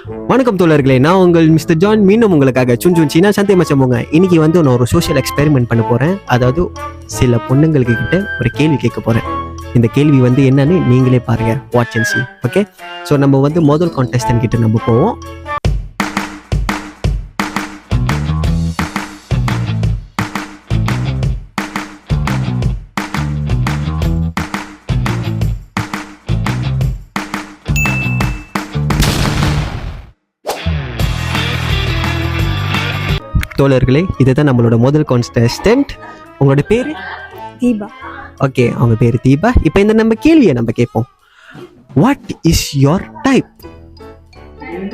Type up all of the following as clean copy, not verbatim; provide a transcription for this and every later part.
வணக்கம் தோழர்களே, நான் உங்கள் மிஸ்டர் ஜான். மீண்டும் உங்களுக்காக சுன் சீனா சந்தை மச்சம்போங்க. இன்னைக்கு வந்து நான் ஒரு சோஷியல் எக்ஸ்பெரிமெண்ட் பண்ண போறேன். அதாவது சில பொண்ணுங்களுக்கு கிட்ட ஒரு கேள்வி கேட்க போறேன். இந்த கேள்வி வந்து என்னன்னு நீங்களே பாருங்க. Watch and C. Okay, so நம்ம வந்து முதல் கான்டெஸ்டன்ட் கிட்ட நம்ம போவோம். தோழர்களே, இதுதான் நம்மளோட முதல் கான்டெஸ்டன்ட். உங்களோட பேரு? தீபா. ஓகே, அவங்க பேரு தீபா. இப்போ இந்த நம்ம கேள்வியை நம்ம கேட்போம். What is your type?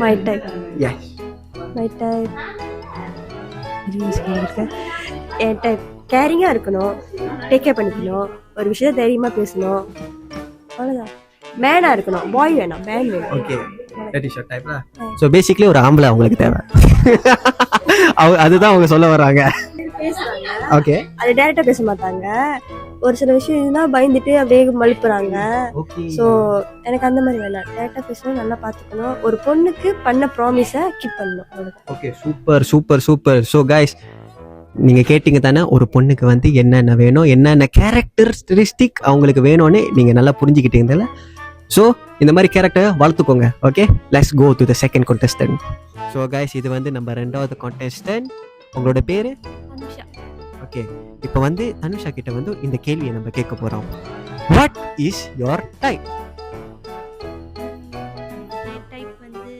My type. Yes. My type. என் டைப் கேரிங்காக இருக்கணும், டேக் கேர் பண்ணிக்கணும், ஒரு விஷயத்தை தைரியமாக பேசணும், அவ்வளோதான். மேனாக இருக்கணும், பாய் வேணாம், மேன் வேணும். ஓகே, தட் இஸ் யோர் டைப்ல. ஸோ பேசிக்கலி ஒரு ஆம்பளை அவங்களுக்கு தேவை. அதுதான் அவங்க சொல்ல வராங்க. பேசுறாங்க, ஓகே. அது டேரக்டாக பேச மாட்டாங்க. ஒரு சில விஷயம் இதுதான் பயந்துட்டு அப்படியே மழுப்புறாங்க. ஸோ எனக்கு அந்த மாதிரி வேணாம். டேரக்டாக பேசணும், நல்லா பார்த்துக்கணும், ஒரு பொண்ணுக்கு பண்ண ப்ராமிஸை கீப் பண்ணணும், அவ்வளோதான். Okay, super super super. So guys, நீங்கள் கேட்டிங்க தானே ஒரு பொண்ணுக்கு வந்து என்னென்ன வேணும், என்னென்ன கேரக்டரிஸ்டிக் அவங்களுக்கு வேணும்னு நீங்கள் நல்லா புரிஞ்சுக்கிட்டீங்கல்ல. ஸோ இந்த மாதிரி கேரக்டரை வளர்த்துக்கோங்க. Okay, let's go to the second contestant. So guys, இது வந்து நம்ம ரெண்டாவது கான்டெஸ்டன்ட். உங்களோட பேர்? அனுஷா. ஓகே, இப்போ வந்து தனுஷா கிட்ட வந்து இந்த கேள்வியை நம்ம கேட்க போகிறோம். What is your type? என் டைப் வந்து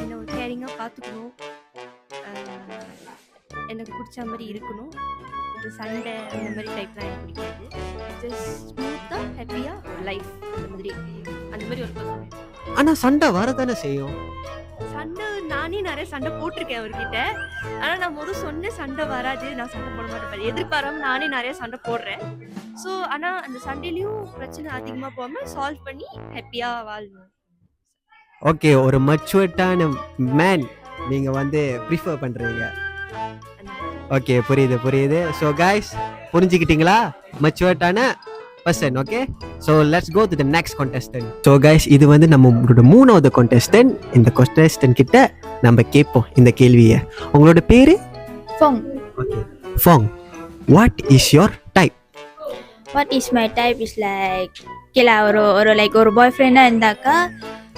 என்ன ஒரு கேரிங்காக பார்த்துக்கணும், எனக்கு பிடிச்ச மாதிரி இருக்கணும். ஒரு சண்டை அந்த மாதிரி டைப்லாம் எனக்கு பிடிக்காது. ஜஸ்ட் ஸ்மூத்தாக ஹாப்பியாக ஒரு லைஃப் அந்த மாதிரி ஒரு பர்சன். ஆனால் சண்டை வரதானே செய்யும். சண்டை நானே நிறைய சண்டை போட்டிருக்கேன் அவர்கிட்ட. ஆனால் நான் முதல் சொன்னேன் சண்டை வராது, நான் சண்டை போட மாட்டேன், எதிர்பாராம நானே நிறைய சண்டை போடுறேன். ஸோ ஆனால் அந்த சண்டையிலையும் பிரச்சனை அதிகமாக போகாமல் சால்வ் பண்ணி ஹாப்பியாக வாழணும். ஓகே, ஒரு மச்சுவர்டான மேன் நீங்கள் வந்து ப்ரிஃபர் பண்ணுறீங்க. ஓகே, புரியுது புரியுது. ஸோ கைஸ், புரிஞ்சுக்கிட்டீங்களா? மச்சுவர்டான person. Okay, so let's go to the next contestant. So guys, இது வந்து நம்மளோட மூணாவது கான்டெஸ்டன்ட். இந்த கான்டெஸ்டன்ட் கிட்ட நம்ம கேட்போம் இந்த கேள்வியை. உங்களோட பேரு? Fong. Okay, Fang. What is your type? What is my type is like okay lah, ஒரு boyfriend இருந்தாக்கா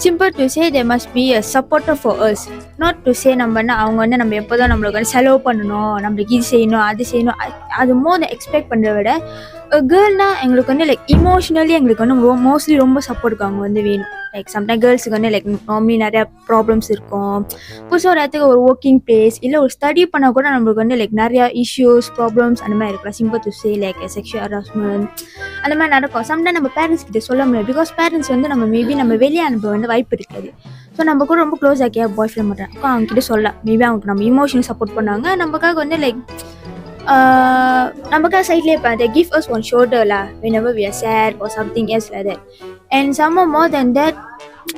simple to say there must be a supporter for us, not to say அவங்க வந்து நம்ம எப்போதான் நம்மளுக்கு வந்து செலவு பண்ணணும், நம்மளுக்கு இது செய்யணும் அது செய்யணும், அது மோர் எக்ஸ்பெக்ட் பண்ணுறத விட கேர்ள்னா எங்களுக்கு வந்து லைக் இமோஷ்னலி எங்களுக்கு வந்து மோஸ்ட்லி ரொம்ப சப்போர்ட்டுக்கு அவங்க வந்து வேணும். லைக் சம்டைம் கேர்ள்ஸுக்கு வந்து லைக் நார்மலி நிறையா ப்ராப்ளம்ஸ் இருக்கும். புதுசாக ஒரு இடத்துக்கு ஒரு ஒர்க்கிங் பிளேஸ் இல்லை ஒரு ஸ்டடி பண்ணால் கூட நம்மளுக்கு வந்து லைக் நிறையா இஷ்யூஸ் ப்ராப்ளம்ஸ் அந்த மாதிரி இருக்கலாம். Simple to say like sexual harassment அந்த மாதிரி நடக்கும். சம்டைம் நம்ம பேரண்ட்ஸ் கிட்ட சொல்ல முடியாது, பிகாஸ் பேரண்ட்ஸ் வந்து நம்ம மேபி நம்ம வெளியே அனுப்ப வந்து வாய்ப்பு இருக்காது. ஸோ நம்ம கூட ரொம்ப க்ளோஸ் ஆக்கியா பாய் ஃப்ரெண்ட் மட்டும் அவங்க கிட்ட சொல்லலாம். மேபி அவங்களுக்கு நம்ம இமோஷனல் சப்போர்ட் பண்ணாங்க, நமக்காக வந்து லைக் நமக்காக சைட்லேயே இருப்பாங்க. They give us one shoulder lah whenever we are sad or something else like that. And some more than that,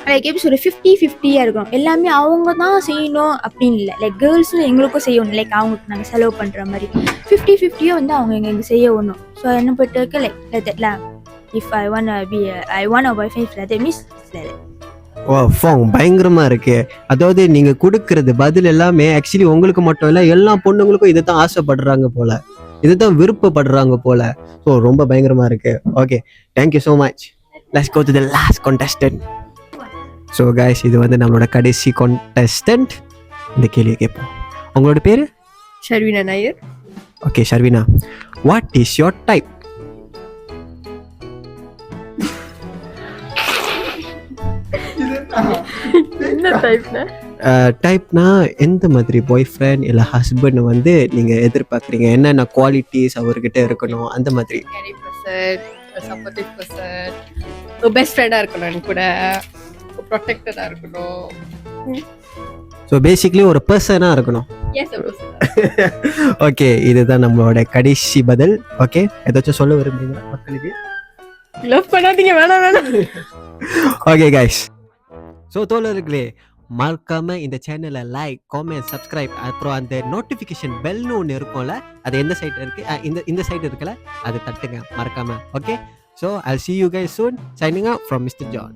like எப்படி சொல்ற 50-50 இருக்கும். எல்லாமே அவங்க தான் செய்யணும் அப்படின்னு இல்லை, லைக் கேர்ள்ஸும் எங்களுக்கும் செய்யணும். லைக் அவங்களுக்கு நாங்கள் செலவு பண்ணுற மாதிரி 50-50 வந்து அவங்க எங்களுக்கு செய்ய ஒன்றும். ஸோ என்ன போயிட்டு இருக்க லைக் தட்லாம் if I want a boyfriend like that means like that. ஓ ஃபாங், பயங்கரமா இருக்கு. அதாவது நீங்க கொடுக்கறது பதில் எல்லாமே ஆக்சுவலி உங்களுக்கு மட்டும் இல்லை, எல்லா பொண்ணுங்களுக்கும் இதை தான் ஆசைப்படுறாங்க போல, இதை தான் விருப்பப்படுறாங்க போல. ஸோ ரொம்ப பயங்கரமா இருக்கு. Okay, thank you so much. Let's go to the last contestant. So guys, இது வந்து நம்மளோட கடைசி கான்டெஸ்டன்ட். இந்த கேள்வியை கேட்போம். உங்களோட பேரு? Sharvina Nair. Okay Sharvina, what is your type? என்ன டைப்னா? டைப்னா எந்த மாதிரி பாய் ஃப்ரெண்ட் இல்லை ஹஸ்பண்ட் வந்து நீங்கள் எதிர்பார்க்குறீங்க, என்னென்ன குவாலிட்டிஸ் அவர்கிட்ட இருக்கணும் அந்த மாதிரி? கேரிங் பர்சன், சப்போர்ட்டிவ் பர்சன், ஒரு பெஸ்ட் ஃப்ரெண்டாக இருக்கணும், எனக்கு கூட ப்ரொடெக்டடாக இருக்கணும். ஸோ பேசிக்லி ஒரு பர்சனாக இருக்கணும். எஸ், ஓகே, இதுதான் நம்மளோட கடைசி பதில். ஓகே, ஏதாச்சும் சொல்ல விரும்புறீங்களா மக்களுக்கு? லவ் பண்ணாதீங்க, வேணாம். ஓகே கைஸ், ஸோ தோழர்களே, மறக்காம இந்த சேனலை லைக், காமெண்ட், சப்ஸ்கிரைப், அப்புறம் அந்த நோட்டிஃபிகேஷன் பெல்னு ஒன்று இருக்கும்ல, அது எந்த சைட் இருக்கு, இந்த சைட் இருக்குல்ல, அது தட்டுங்க மறக்காம. Okay, so I'll see you guys soon. Signing out from Mr. John.